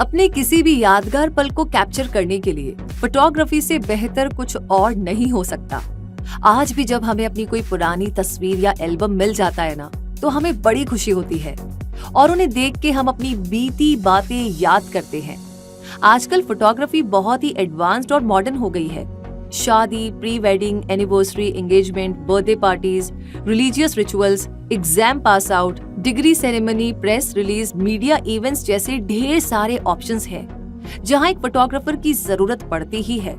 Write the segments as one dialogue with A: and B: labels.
A: अपने किसी भी यादगार पल को कैप्चर करने के लिए फोटोग्राफी से बेहतर कुछ और नहीं हो सकता। आज भी जब हमें अपनी कोई पुरानी तस्वीर या एल्बम मिल जाता है ना, तो हमें बड़ी खुशी होती है और उन्हें देख के हम अपनी बीती बातें याद करते हैं। आजकल फोटोग्राफी बहुत ही एडवांस्ड और मॉडर्न हो गई है। शादी, pre wedding, anniversary, engagement, birthday parties, religious rituals, exam pass out, degree ceremony, press release, media events जैसे ढेर सारे ऑप्शंस हैं जहां एक फोटोग्राफर की जरूरत पड़ती ही है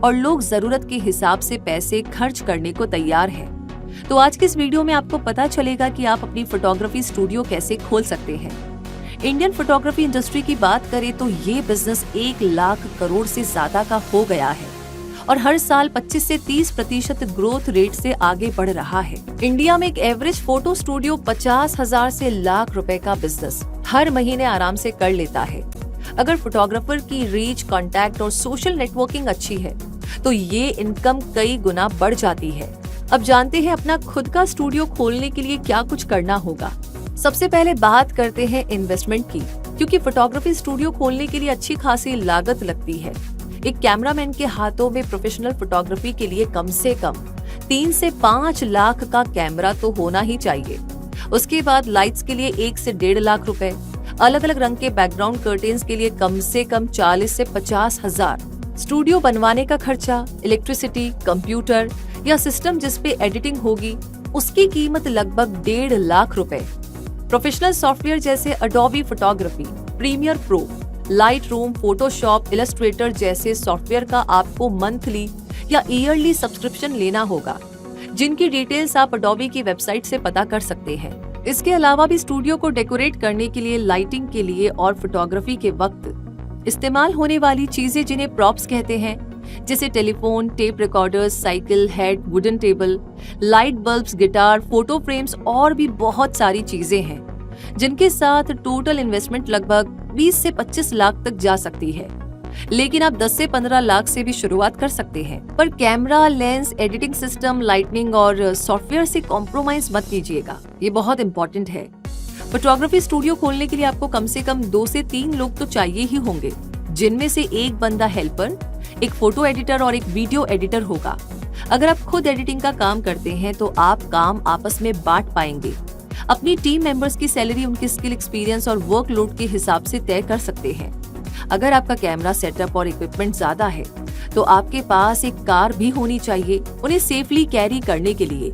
A: और लोग जरूरत के हिसाब से पैसे खर्च करने को तैयार हैं। तो आज के इस वीडियो में आपको पता चलेगा कि आप अपनी फोटोग्राफी स्टूडियो कैसे खोल सकते हैं। इंडियन फोटोग्राफी इंडस्ट्री की बात करें तो ये बिजनेस 1 लाख करोड़ से ज्यादा का हो गया है और हर साल 25 से 30% ग्रोथ रेट से आगे बढ़ रहा है। इंडिया में एक एवरेज फोटो स्टूडियो 50,000 से लाख रुपए का बिजनेस हर महीने आराम से कर लेता है। अगर फोटोग्राफर की रीच, कॉन्टैक्ट और सोशल नेटवर्किंग अच्छी है तो ये इनकम कई गुना बढ़ जाती है। अब जानते हैं अपना खुद का स्टूडियो खोलने के लिए क्या कुछ करना होगा। सबसे पहले बात करते हैं इन्वेस्टमेंट की, क्योंकि फोटोग्राफी स्टूडियो खोलने के लिए अच्छी खासी लागत लगती है। एक कैमरामैन के हाथों में प्रोफेशनल फोटोग्राफी के लिए कम से कम 3 से 5 लाख का कैमरा तो होना ही चाहिए। उसके बाद लाइट्स के लिए 1 से 1.5 लाख रुपए, अलग अलग रंग के बैकग्राउंड कर्टेन्स के लिए कम से कम 40 से 50 हजार, स्टूडियो बनवाने का खर्चा, इलेक्ट्रिसिटी, कंप्यूटर या सिस्टम जिस पे एडिटिंग होगी उसकी कीमत लगभग 1.5 लाख रुपए। प्रोफेशनल सॉफ्टवेयर जैसे Adobe photography, Premiere Pro, Lightroom, Photoshop, Illustrator जैसे सॉफ्टवेयर का आपको मंथली या ईयरली सब्सक्रिप्शन लेना होगा, जिनकी डिटेल्स आप अडोबी की वेबसाइट से पता कर सकते हैं। इसके अलावा भी स्टूडियो को डेकोरेट करने के लिए, लाइटिंग के लिए और फोटोग्राफी के वक्त इस्तेमाल होने वाली चीजें जिन्हें प्रॉप्स कहते हैं, जैसे telephone, tape recorders, cycle, head, wooden table, light bulbs, guitar, photo frames और भी बहुत सारी चीजें हैं, जिनके साथ टोटल इन्वेस्टमेंट लगभग 20 से 25 लाख तक जा सकती है। लेकिन आप 10 से 15 लाख से भी शुरुआत कर सकते हैं। पर camera, lens, editing system, lightning और सॉफ्टवेयर से कॉम्प्रोमाइज मत कीजिएगा, ये बहुत इंपॉर्टेंट है। फोटोग्राफी स्टूडियो खोलने के लिए आपको कम से कम 2 से 3 लोग तो चाहिए ही होंगे, जिनमें से एक बंदा हेल्पर, एक फोटो एडिटर और एक वीडियो एडिटर होगा। अगर आप खुद एडिटिंग का काम करते हैं तो आप काम आपस में बांट पाएंगे। अपनी टीम मेंबर्स की सैलरी उनके स्किल, एक्सपीरियंस और वर्कलोड के हिसाब से तय कर सकते हैं। अगर आपका कैमरा सेटअप और इक्विपमेंट ज्यादा है तो आपके पास एक कार भी होनी चाहिए उन्हें सेफली कैरी करने के लिए।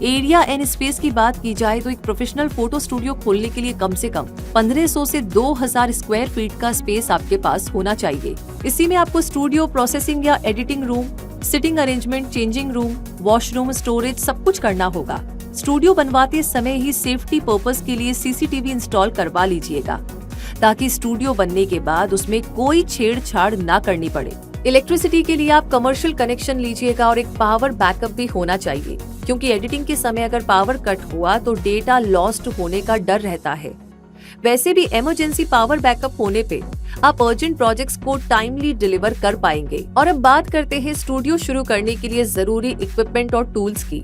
A: एरिया एंड स्पेस की बात की जाए तो एक प्रोफेशनल फोटो स्टूडियो खोलने के लिए कम से कम 1500 से 2000 स्क्वायर फीट का स्पेस आपके पास होना चाहिए। इसी में आपको स्टूडियो, प्रोसेसिंग या editing room, sitting arrangement, changing room, washroom, storage सब कुछ करना होगा। स्टूडियो बनवाते समय ही सेफ्टी पर्पस के लिए सीसीटीवी इंस्टॉल करवा लीजिएगा, ताकि स्टूडियो बनने के बाद उसमें कोई छेड़छाड़ ना करनी पड़े। इलेक्ट्रिसिटी के लिए आप कमर्शियल कनेक्शन लीजिएगा और एक पावर बैकअप भी होना चाहिए, क्योंकि एडिटिंग के समय अगर पावर कट हुआ तो डेटा लॉस्ट होने का डर रहता है। वैसे भी इमरजेंसी पावर बैकअप होने पे आप अर्जेंट प्रोजेक्ट्स को टाइमली डिलीवर कर पाएंगे। और अब बात करते हैं स्टूडियो शुरू करने के लिए जरूरी इक्विपमेंट और टूल्स की।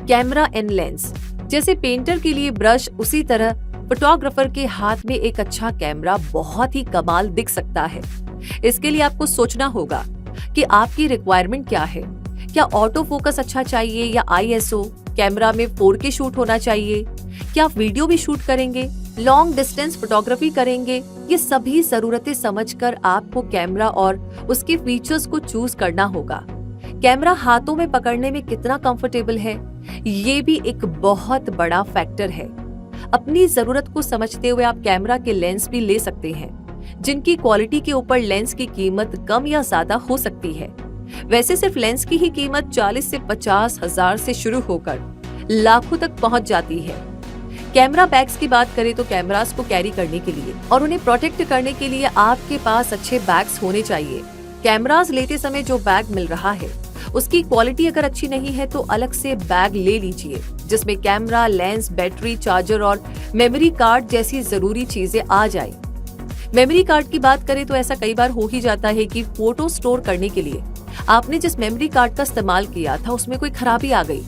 A: कैमरा एंड लेंस, जैसे पेंटर के लिए ब्रश, उसी तरह फोटोग्राफर के हाथ में एक अच्छा कैमरा बहुत ही कमाल दिख सकता है। इसके लिए आपको सोचना होगा कि आपकी रिक्वायरमेंट क्या है। क्या ऑटो फोकस अच्छा चाहिए या आईएसओ? कैमरा में 4K शूट होना चाहिए? क्या आप वीडियो भी शूट करेंगे? लॉन्ग डिस्टेंस फोटोग्राफी करेंगे? ये सभी जरूरतें समझकर आपको कैमरा और उसके फीचर्स को चूज करना होगा। कैमरा हाथों में पकड़ने में कितना कंफर्टेबल है, ये भी एक बहुत बड़ा फैक्टर है। अपनी जरूरत को समझते हुए आप कैमरा के लेंस भी ले सकते हैं, जिनकी क्वालिटी के ऊपर लेंस की कीमत कम या ज्यादा हो सकती है। वैसे सिर्फ लेंस की ही कीमत 40 से 50 हजार से शुरू होकर लाखों तक पहुंच जाती है। कैमरा बैग्स की बात करें तो कैमरास को कैरी करने के लिए और उन्हें प्रोटेक्ट करने के लिए आपके पास अच्छे बैग्स होने चाहिए। कैमरास लेते समय जो बैग मिल रहा है उसकी क्वालिटी अगर अच्छी नहीं है तो अलग से बैग ले लीजिए, जिसमें कैमरा, लेंस, बैटरी, चार्जर और मेमोरी कार्ड जैसी जरूरी चीजें आ जाए। मेमोरी कार्ड की बात करें तो ऐसा कई बार हो ही जाता है कि फोटो स्टोर करने के लिए आपने जिस मेमोरी कार्ड का इस्तेमाल किया था उसमें कोई खराबी आ गई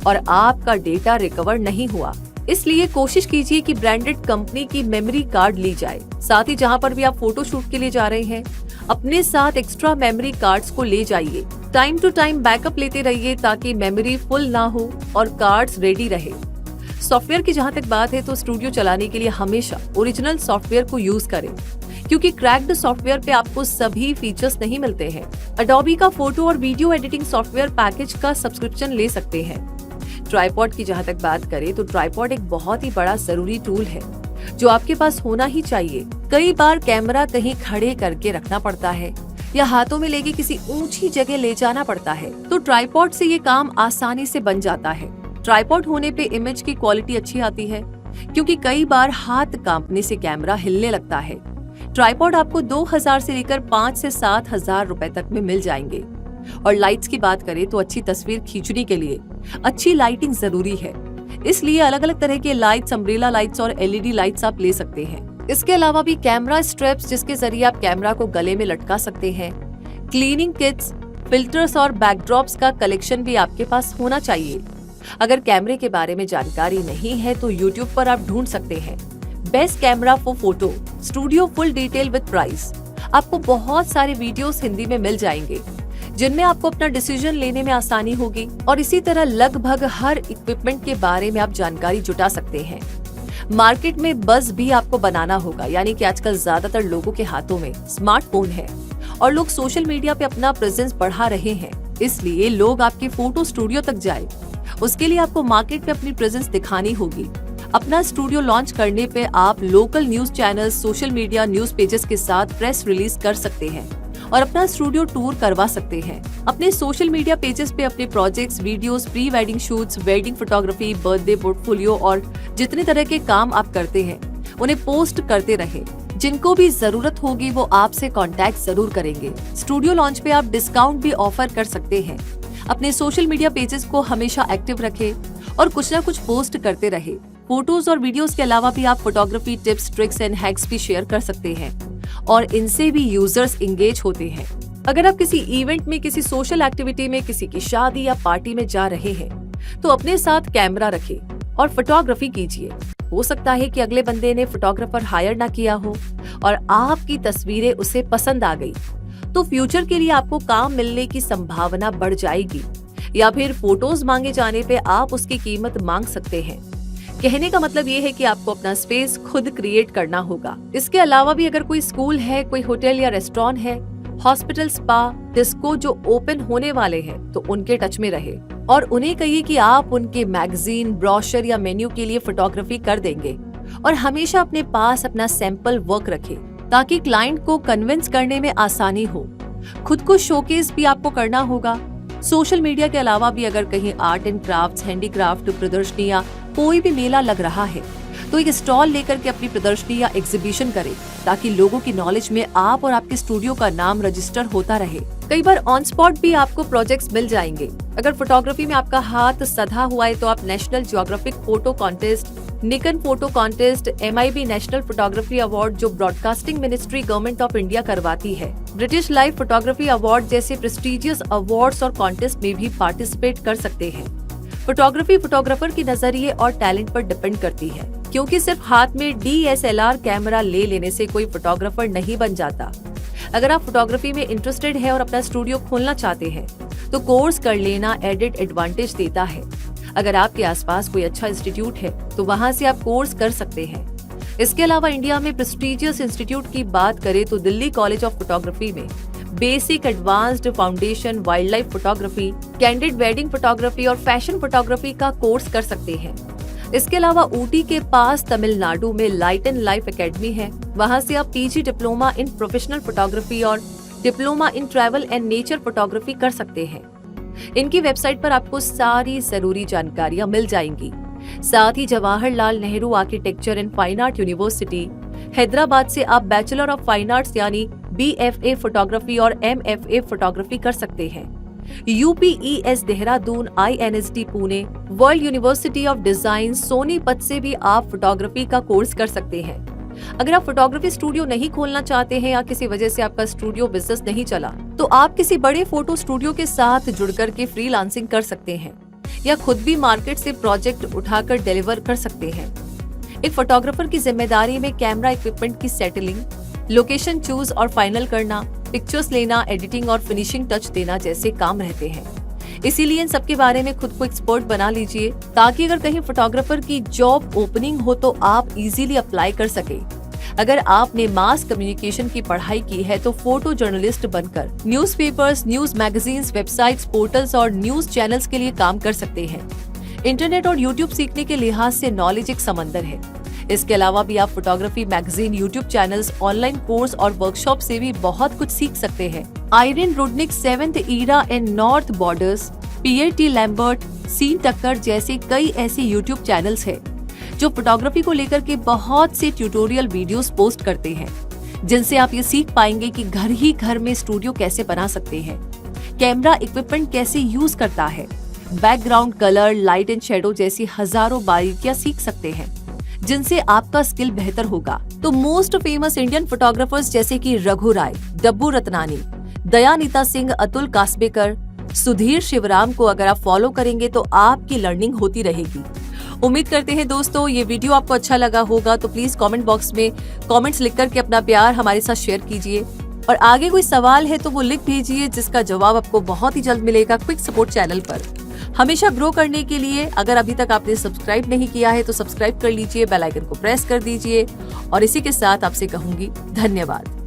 A: और आपका डेटा रिकवर नहीं हुआ। इसलिए कोशिश कीजिए कि ब्रांडेड कंपनी की मेमोरी कार्ड ली जाए। साथ ही जहां पर भी आप फोटो शूट के लिए जा रहे हैं, अपने साथ एक्स्ट्रा मेमोरी कार्ड्स को ले जाइए। टाइम टू टाइम बैकअप लेते रहिए ताकि मेमोरी फुल ना हो और कार्ड्स रेडी रहे। सॉफ्टवेयर की जहां तक बात है तो स्टूडियो चलाने के लिए हमेशा ओरिजिनल सॉफ्टवेयर को यूज करें, क्योंकि क्रैक्ड सॉफ्टवेयर पे आपको सभी फीचर्स नहीं मिलते हैं। अडोबी का फोटो और वीडियो एडिटिंग सॉफ्टवेयर पैकेज का सब्सक्रिप्शन ले सकते हैं। ट्राइपॉड की जहां तक बात करें तो ट्राइपॉड एक बहुत ही बड़ा जरूरी टूल है जो आपके पास होना ही चाहिए। कई बार कैमरा कहीं खड़े करके रखना पड़ता है या हाथों में लेके किसी ऊंची जगह ले जाना पड़ता है, तो ट्राइपॉड से ये काम आसानी से बन जाता है। ट्राइपॉड होने पे इमेज की क्वालिटी अच्छी आती है, क्योंकि कई बार हाथ कांपने से कैमरा हिलने लगता है। ट्राइपॉड आपको 2000 से लेकर 5 से 7,000 रुपए तक में मिल जाएंगे। और लाइट्स की बात करें तो अच्छी तस्वीर खींचने के लिए अच्छी लाइटिंग जरूरी है, इसलिए अलग अलग तरह के लाइट्स, अम्ब्रेला लाइट्स और एलईडी लाइट्स आप ले सकते हैं। इसके अलावा भी कैमरा स्ट्रैप्स जिसके जरिए आप कैमरा को गले में लटका सकते हैं, क्लीनिंग किट्स, फिल्टर्स और बैकड्रॉप्स का कलेक्शन भी आपके पास होना चाहिए। अगर कैमरे के बारे में जानकारी नहीं है तो यूट्यूब पर आप ढूंढ सकते हैं best camera for photo studio full detail with price. आपको बहुत सारे वीडियोस हिंदी में मिल जाएंगे जिनमें आपको अपना डिसीजन लेने में आसानी होगी, और इसी तरह लगभग हर इक्विपमेंट के बारे में आप जानकारी जुटा सकते हैं। मार्केट में बज़ भी आपको बनाना होगा, यानी कि आजकल ज्यादातर लोगों के हाथों में स्मार्टफोन है और लोग सोशल मीडिया पे अपना प्रेजेंस बढ़ा रहे हैं, इसलिए लोग आपके फोटो स्टूडियो तक जाए। उसके लिए आपको मार्केट में अपनी प्रेजेंस दिखानी होगी। अपना स्टूडियो लॉन्च करने पे आप local news channels, social media, news pages के साथ प्रेस रिलीज कर सकते हैं और अपना स्टूडियो टूर करवा सकते हैं। अपने सोशल मीडिया पेजेस पे अपने projects, videos, pre wedding shoots, wedding photography, birthday portfolio और जितने तरह के काम आप करते हैं उन्हें पोस्ट करते रहे। जिनको भी जरूरत होगी वो आपसे कांटेक्ट जरूर करेंगे। स्टूडियो लॉन्च पे आप डिस्काउंट भी ऑफर कर सकते हैं। अपने सोशल मीडिया पेजेस को हमेशा एक्टिव रखें और कुछ ना कुछ पोस्ट करते रहे। फोटोज और वीडियोस के अलावा भी आप photography tips, tricks and hacks भी शेयर कर सकते हैं और इनसे भी यूजर्स इंगेज होते हैं। अगर आप किसी इवेंट में, किसी सोशल एक्टिविटी में, किसी की शादी या पार्टी में जा रहे हैं तो अपने साथ कैमरा रखें और फोटोग्राफी कीजिए। हो सकता है कि अगले बंदे ने फोटोग्राफर हायर ना किया हो और आपकी तस्वीरें उसे पसंद आ गई, तो फ्यूचर के लिए आपको काम मिलने की संभावना बढ़ जाएगी, या फिर फोटोज मांगे जाने पे आप उसकी कीमत मांग सकते हैं। कहने का मतलब ये है कि आपको अपना स्पेस खुद क्रिएट करना होगा। इसके अलावा भी अगर कोई स्कूल है, कोई होटल या रेस्टोरेंट है, हॉस्पिटल, स्पा, डिस्को जो ओपन होने वाले हैं तो उनके टच में रहे और उन्हें कहिए कि आप उनके मैगजीन, ब्रोशर या मेन्यू के लिए फोटोग्राफी कर देंगे। और हमेशा अपने पास अपना सैंपल वर्क रखें ताकि क्लाइंट को कन्विंस करने में आसानी हो। खुद को शोकेस भी आपको करना होगा। सोशल मीडिया के अलावा भी अगर कहीं आर्ट एंड क्राफ्ट्स, हैंडीक्राफ्ट प्रदर्शनी या कोई भी मेला लग रहा है तो एक स्टॉल लेकर के अपनी प्रदर्शनी या एग्जीबिशन करें ताकि लोगों की नॉलेज में आप और आपके स्टूडियो का नाम रजिस्टर होता रहे। कई बार ऑन स्पॉट भी आपको प्रोजेक्ट्स मिल जाएंगे। अगर फोटोग्राफी में आपका हाथ सधा हुआ है तो आप National Geographic photo contest, Nikon photo contest, MIB national photography award जो broadcasting ministry government of India करवाती है, ब्रिटिश लाइव फोटोग्राफी अवार्ड जैसे प्रेस्टिजियस अवार्ड्स और कॉन्टेस्ट में भी पार्टिसिपेट कर सकते हैं। फोटोग्राफी फोटोग्राफर की नजरिए और टैलेंट पर डिपेंड करती है, क्योंकि सिर्फ हाथ में DSLR कैमरा ले लेने से कोई फोटोग्राफर नहीं बन जाता। अगर आप फोटोग्राफी में इंटरेस्टेड है और अपना स्टूडियो खोलना चाहते हैं तो कोर्स कर लेना एडेड एडवांटेज देता है। अगर आपके आसपास कोई अच्छा इंस्टीट्यूट है तो वहां से आप कोर्स कर सकते हैं। इसके अलावा इंडिया में प्रेस्टिजियस इंस्टीट्यूट की बात करें तो दिल्ली कॉलेज ऑफ फोटोग्राफी में basic, advanced, foundation, wild life photography, candid wedding photography और फैशन फोटोग्राफी का कोर्स कर सकते हैं। इसके अलावा ऊटी के पास तमिलनाडु में लाइट एंड लाइफ एकेडमी है, वहां से आप PG diploma in professional photography और diploma in travel and nature photography कर सकते हैं। इनकी वेबसाइट पर आपको सारी जरूरी जानकारियां मिल जाएंगी। साथ ही Jawaharlal Nehru architecture and fine art university Hyderabad से आप बैचलर ऑफ फाइन आर्ट्स यानी BFA फोटोग्राफी और MFA फोटोग्राफी कर सकते हैं। UPES Dehradun, INSD Pune, world university of design Sonipat से भी आप फोटोग्राफी का कोर्स कर सकते हैं। अगर आप फोटोग्राफी स्टूडियो नहीं खोलना चाहते हैं या किसी वजह से आपका स्टूडियो बिजनेस नहीं चला तो आप किसी बड़े फोटो स्टूडियो के साथ जुड़कर के फ्रीलांसिंग कर सकते हैं। या खुद भी मार्केट से प्रोजेक्ट उठाकर डिलीवर कर सकते हैं। एक फोटोग्राफर की जिम्मेदारी में कैमरा इक्विपमेंट की सेटलिंग, लोकेशन चूज और फाइनल करना, पिक्चर्स लेना, एडिटिंग और फिनिशिंग टच देना जैसे काम रहते हैं। इसीलिए इन सब के बारे में खुद को एक्सपर्ट बना लीजिए, ताकि अगर कहीं फोटोग्राफर की जॉब ओपनिंग हो तो आप इजीली अप्लाई कर सके। अगर आपने मास कम्युनिकेशन की पढ़ाई की है तो फोटो जर्नलिस्ट बनकर newspapers, news magazines, websites, portals और न्यूज चैनल्स के लिए काम कर सकते हैं। इंटरनेट और यूट्यूब सीखने के लिहाज से नॉलेज एक समंदर है। इसके अलावा भी आप photography magazine, YouTube channels, online course और वर्कशॉप से भी बहुत कुछ सीख सकते हैं। आयरन Rudnik, 7th era and north borders, PAT Lambert, Sean Tucker जैसे कई ऐसे यूट्यूब चैनल्स हैं जो फोटोग्राफी को लेकर के बहुत से ट्यूटोरियल वीडियोस पोस्ट करते हैं, जिनसे आप ये सीख पाएंगे कि घर ही घर में स्टूडियो कैसे बना सकते हैं, कैमरा इक्विपमेंट कैसे यूज करता है, background colour, light and shadow जैसी हजारों बारीकियां सीख सकते हैं, जिनसे आपका स्किल बेहतर होगा। तो मोस्ट फेमस इंडियन फोटोग्राफर्स जैसे कि रघु राय, डब्बू रत्नानी, दयानिता सिंह, अतुल कास्बेकर, सुधीर शिवराम को अगर आप फॉलो करेंगे तो आपकी लर्निंग होती रहेगी। उम्मीद करते हैं दोस्तों ये वीडियो आपको अच्छा लगा होगा, तो प्लीज कमेंट बॉक्स में कमेंट्स लिख करके अपना प्यार हमारे साथ शेयर कीजिए, और आगे कोई सवाल है तो वो लिख भेजिए, जिसका जवाब आपको बहुत ही जल्द मिलेगा क्विक सपोर्ट चैनल पर। हमेशा ग्रो करने के लिए अगर अभी तक आपने सब्सक्राइब नहीं किया है तो सब्सक्राइब कर लीजिए, बेल आइकन को प्रेस कर दीजिए, और इसी के साथ आपसे कहूंगी धन्यवाद।